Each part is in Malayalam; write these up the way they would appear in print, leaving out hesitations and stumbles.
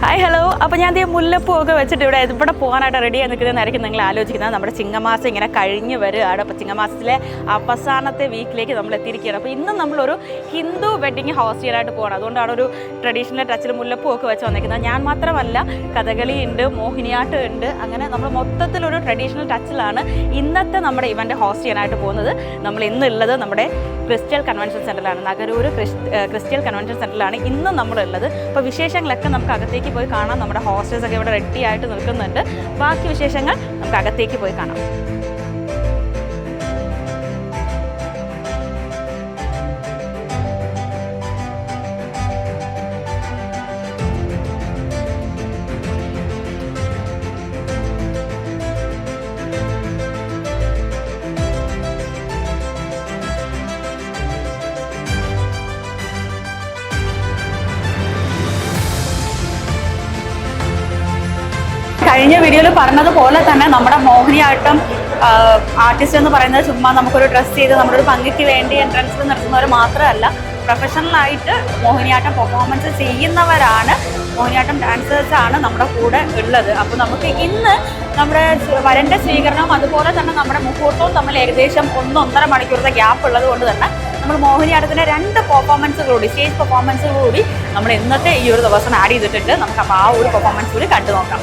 Hi hello. അപ്പോൾ ഞാൻ മുല്ലപ്പൂവൊക്കെ വെച്ചിട്ട് ഇവിടെ പോകാനായിട്ട് റെഡി ആയി നിൽക്കുന്നതായിരിക്കും നിങ്ങൾ ആലോചിക്കുന്നത്. നമ്മുടെ ചിങ്ങമാസം ഇങ്ങനെ കഴിഞ്ഞ് വരികയാണ്. അപ്പോൾ ചിങ്ങമാസത്തിലെ അവസാനത്തെ വീക്കിലേക്ക് നമ്മൾ എത്തിയിരിക്കുകയാണ്. അപ്പോൾ ഇന്ന് നമ്മളൊരു ഹിന്ദു വെഡ്ഡിങ് ഹോസ്റ്റ് ചെയ്യാനായിട്ട് പോകണം. അതുകൊണ്ടാണ് ഒരു ട്രഡീഷണൽ ടച്ചിൽ മുല്ലപ്പൂവൊക്കെ വെച്ച് വന്നിരിക്കുന്നത്. ഞാൻ മാത്രമല്ല, കഥകളി ഉണ്ട്, മോഹിനിയാട്ടം ഉണ്ട്. അങ്ങനെ നമ്മൾ മൊത്തത്തിലൊരു ട്രഡീഷണൽ ടച്ചിലാണ് ഇന്നത്തെ നമ്മുടെ ഇവൻ്റ് ഹോസ്റ്റ് ചെയ്യാനായിട്ട് പോകുന്നത്. നമ്മൾ ഇന്നുള്ളത് നമ്മുടെ ക്രിസ്റ്റൽ കൺവെൻഷൻ സെൻ്ററിലാണ്, നഗരൂർ ക്രിസ്റ്റൽ കൺവെൻഷൻ സെൻ്ററിലാണ് ഇന്ന് നമ്മളുള്ളത്. അപ്പോൾ വിശേഷങ്ങളൊക്കെ നമുക്ക് അകത്തേക്ക് പോയി കാണാം. നമ്മുടെ ഹോസ്റ്റേഴ്സ് ഒക്കെ ഇവിടെ റെഡി ആയിട്ട് നിൽക്കുന്നുണ്ട്. ബാക്കി വിശേഷങ്ങൾ നമുക്ക് അകത്തേക്ക് പോയി കാണാം. കഴിഞ്ഞ വീഡിയോയിൽ പറഞ്ഞതുപോലെ തന്നെ നമ്മുടെ മോഹിനിയാട്ടം ആർട്ടിസ്റ്റ് എന്ന് പറയുന്നത് ചുമ്മാ നമുക്കൊരു ഡ്രസ്സ് ചെയ്ത് നമ്മുടെ ഒരു ഭംഗിക്ക് വേണ്ടി എൻട്രൻസിൽ നിർത്തുന്നവർ മാത്രമല്ല, പ്രൊഫഷണലായിട്ട് മോഹിനിയാട്ടം പെർഫോമൻസ് ചെയ്യുന്നവരാണ്, മോഹിനിയാട്ടം ഡാൻസേഴ്സാണ് നമ്മുടെ കൂടെ ഉള്ളത്. അപ്പോൾ നമുക്ക് ഇന്ന് നമ്മുടെ വരൻ്റെ സ്വീകരണവും അതുപോലെ തന്നെ നമ്മുടെ മുഹൂർത്തവും തമ്മിൽ ഏകദേശം 1-1.5 മണിക്കൂറത്തെ ഗ്യാപ്പ് ഉള്ളത് കൊണ്ട് തന്നെ നമ്മൾ മോഹിനിയാട്ടത്തിൻ്റെ 2 പെർഫോമൻസുകൂടി, സ്റ്റേജ് പെർഫോമൻസുകൂടി നമ്മൾ ഇന്നത്തെ ഈ ഒരു ദിവസം ആഡ് ചെയ്തിട്ടുണ്ട്. നമുക്ക് അപ്പോൾ ആ ഒരു പെർഫോമൻസ് കൂടി കണ്ടു നോക്കാം.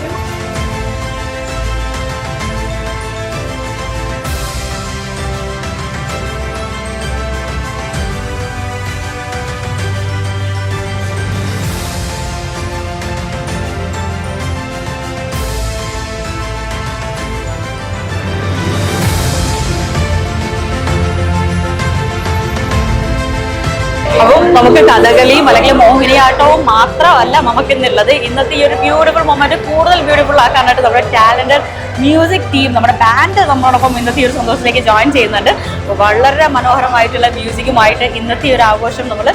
അപ്പം നമുക്ക് കഥകളിയും അല്ലെങ്കിൽ മോഹിനിയാട്ടവും മാത്രമല്ല നമുക്കിന്നുള്ളത്. ഇന്നത്തെ ഈ ഒരു ബ്യൂട്ടിഫുൾ മൊമെന്റ് കൂടുതൽ ബ്യൂട്ടിഫുൾ ആക്കാനായിട്ട് നമ്മുടെ ടാലന്റഡ് മ്യൂസിക് ടീം, നമ്മുടെ ബാൻഡ് നമ്മളോടൊപ്പം ഇന്നത്തെ ഈ ഒരു സന്തോഷത്തിലേക്ക് ജോയിൻ ചെയ്യുന്നുണ്ട്. അപ്പോൾ വളരെ മനോഹരമായിട്ടുള്ള മ്യൂസിക്കുമായിട്ട് ഇന്നത്തെ ഈ ഒരു ആഘോഷം നമ്മൾ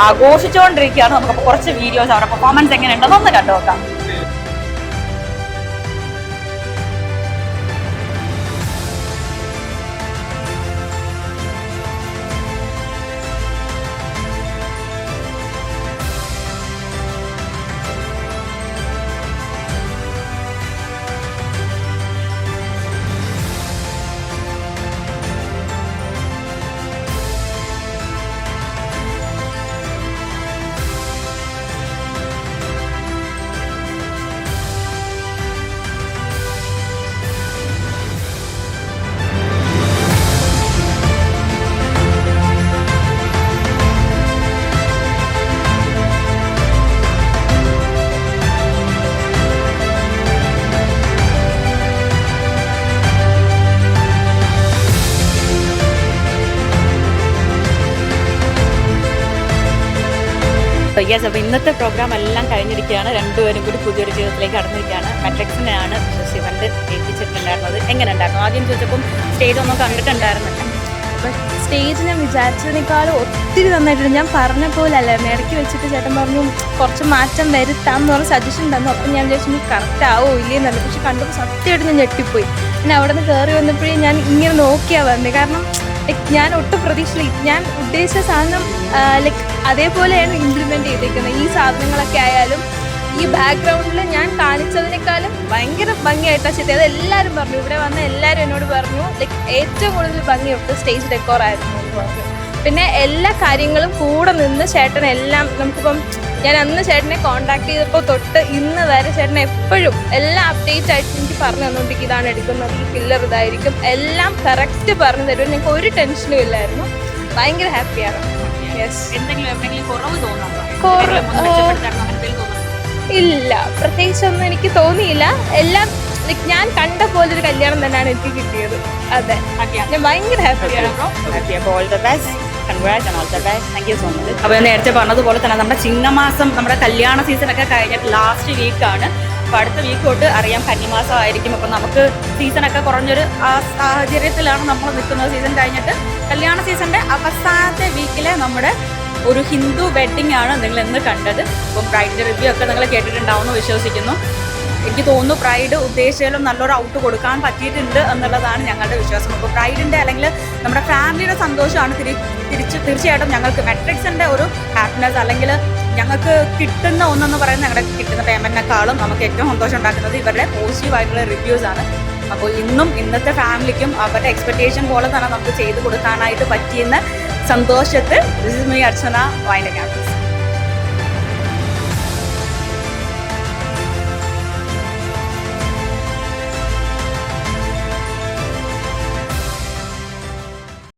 ആഘോഷിച്ചുകൊണ്ടിരിക്കുകയാണ്. നമുക്കപ്പോൾ കുറച്ച് വീഡിയോസ് അവരുടെ പെർഫോമൻസ് എങ്ങനെയുണ്ടെന്ന് ഒന്ന് കണ്ടു നോക്കാം. യെസ്, അപ്പോൾ ഇന്നത്തെ പ്രോഗ്രാം എല്ലാം കഴിഞ്ഞിരിക്കുകയാണ്. രണ്ടുപേരും കൂടി പുതിയൊരു ജീവിതത്തിലേക്ക് കടന്നിരിക്കുകയാണ്. മെട്രിക്സിനെയാണ് ശിവണ്ട് ഏൽപ്പിച്ചിട്ടുണ്ടായിരുന്നത്. എങ്ങനെ ഉണ്ടായിരുന്നു? ആദ്യം ചോദിച്ചപ്പം സ്റ്റേജ് ഒന്നും കണ്ടിട്ടുണ്ടായിരുന്നില്ല. അപ്പം സ്റ്റേജ് ഞാൻ വിചാരിച്ചതിനേക്കാളും ഒത്തിരി നന്നായിട്ടുണ്ട്. ഞാൻ പറഞ്ഞ പോലെ അല്ലായിരുന്നു. ഇടയ്ക്ക് വെച്ചിട്ട് ചേട്ടൻ പറഞ്ഞു കുറച്ച് മാറ്റം വരുത്താം എന്ന് പറഞ്ഞ് സജഷൻ തന്നു. അപ്പം ഞാൻ വിചാരിച്ചു കറക്റ്റ് ആവോ ഇല്ലേന്നല്ല. പക്ഷെ കണ്ടപ്പോൾ സത്യമായിട്ട് ഞാൻ ഞെട്ടിപ്പോയി. പിന്നെ അവിടെ നിന്ന് കയറി വന്നപ്പോഴേ ഞാൻ ഇങ്ങനെ നോക്കിയാണ് വന്നത്. കാരണം ഞാൻ ഒട്ടും പ്രതീക്ഷയില്ല. ഞാൻ ഉദ്ദേശിച്ച സാധനം അതേപോലെയാണ് ഇംപ്ലിമെൻറ്റ് ചെയ്തിരിക്കുന്നത്. ഈ സാധനങ്ങളൊക്കെ ആയാലും ഈ ബാക്ക്ഗ്രൗണ്ടിൽ ഞാൻ കാണിച്ചതിനേക്കാളും ഭയങ്കര ഭംഗിയായിട്ടാണ് ചെയ്തത്. അത് എല്ലാവരും പറഞ്ഞു, ഇവിടെ വന്ന എല്ലാവരും എന്നോട് പറഞ്ഞു ഏറ്റവും കൂടുതൽ ഭംഗിയൊക്കെ സ്റ്റേജ് ഡെക്കോറായിരുന്നു എന്ന് പറഞ്ഞു. പിന്നെ എല്ലാ കാര്യങ്ങളും കൂടെ നിന്ന് ചേട്ടനെല്ലാം നമുക്കിപ്പം ഞാൻ അന്ന് ചേട്ടനെ കോൺടാക്ട് ചെയ്തപ്പോൾ തൊട്ട് ഇന്ന് വരെ ചേട്ടനെ എപ്പോഴും എല്ലാം അപ്ഡേറ്റ് ആയിട്ട് എനിക്ക് പറഞ്ഞു തന്നുകൊണ്ടിരിക്കും. ഇതാണ് എടുക്കുന്നത്, ഈ പില്ലർ ഇതായിരിക്കും, എല്ലാം കറക്റ്റ് പറഞ്ഞു തരും. ഞങ്ങൾക്ക് ഒരു ടെൻഷനും ഇല്ലായിരുന്നു. ഭയങ്കര ഹാപ്പിയാണ്. ഇല്ല, പ്രത്യേകിച്ചൊന്നും എനിക്ക് തോന്നിയില്ല. എല്ലാം ഞാൻ കണ്ട പോലൊരു കല്യാണം തന്നെയാണ് എനിക്ക് കിട്ടിയത്. അതെ, ഞാൻ ഭയങ്കര ഹാപ്പിയാണ്. അപ്പോൾ നേരത്തെ പറഞ്ഞതുപോലെ തന്നെ നമ്മുടെ ചിങ്ങമാസം, നമ്മുടെ കല്യാണ സീസണൊക്കെ കഴിഞ്ഞിട്ട് ലാസ്റ്റ് വീക്കാണ്. അപ്പോൾ അടുത്ത വീക്ക് തൊട്ട് അറിയാം കന്നിമാസം ആയിരിക്കും. അപ്പോൾ നമുക്ക് സീസണൊക്കെ കുറഞ്ഞൊരു ആ സാഹചര്യത്തിലാണ് നമ്മൾ നിൽക്കുന്നത്. സീസൺ കഴിഞ്ഞിട്ട് കല്യാണ സീസണിൻ്റെ അവസാനത്തെ വീക്കിലെ നമ്മുടെ ഒരു ഹിന്ദു വെഡ്ഡിംഗ് ആണ് നിങ്ങൾ ഇന്ന് കണ്ടത്. അപ്പം ബ്രൈഡിൻ്റെ റിവ്യൂ ഒക്കെ നിങ്ങൾ കേട്ടിട്ടുണ്ടാവുമെന്ന് വിശ്വസിക്കുന്നു. എനിക്ക് തോന്നുന്നു ബ്രൈഡ് ഉദ്ദേശിച്ചാലും നല്ലൊരു ഔട്ട് കൊടുക്കാൻ പറ്റിയിട്ടുണ്ട് എന്നുള്ളതാണ് ഞങ്ങളുടെ വിശ്വാസം. അപ്പോൾ ബ്രൈഡിൻ്റെ അല്ലെങ്കിൽ നമ്മുടെ ഫാമിലിയുടെ സന്തോഷമാണ് തീർച്ചയായിട്ടും ഞങ്ങൾക്ക് മെട്രിക്സിൻ്റെ ഒരു ഹാപ്പിനെസ് അല്ലെങ്കിൽ ഞങ്ങൾക്ക് കിട്ടുന്ന ഒന്നെന്ന് പറയുന്നത് ഞങ്ങളുടെ കിട്ടുന്ന പേയ്മെൻറ്റിനേക്കാളും നമുക്ക് ഏറ്റവും സന്തോഷം ഉണ്ടാക്കുന്നത് ഇവരുടെ പോസിറ്റീവായിട്ടുള്ള റിവ്യൂസാണ്. അപ്പോൾ ഇന്നത്തെ ഫാമിലിക്കും അവരുടെ എക്സ്പെക്റ്റേഷൻ പോലെ തന്നെ നമുക്ക് ചെയ്ത് കൊടുക്കാനായിട്ട് പറ്റിയെന്ന സന്തോഷത്തിൽ this is me Archana winding up.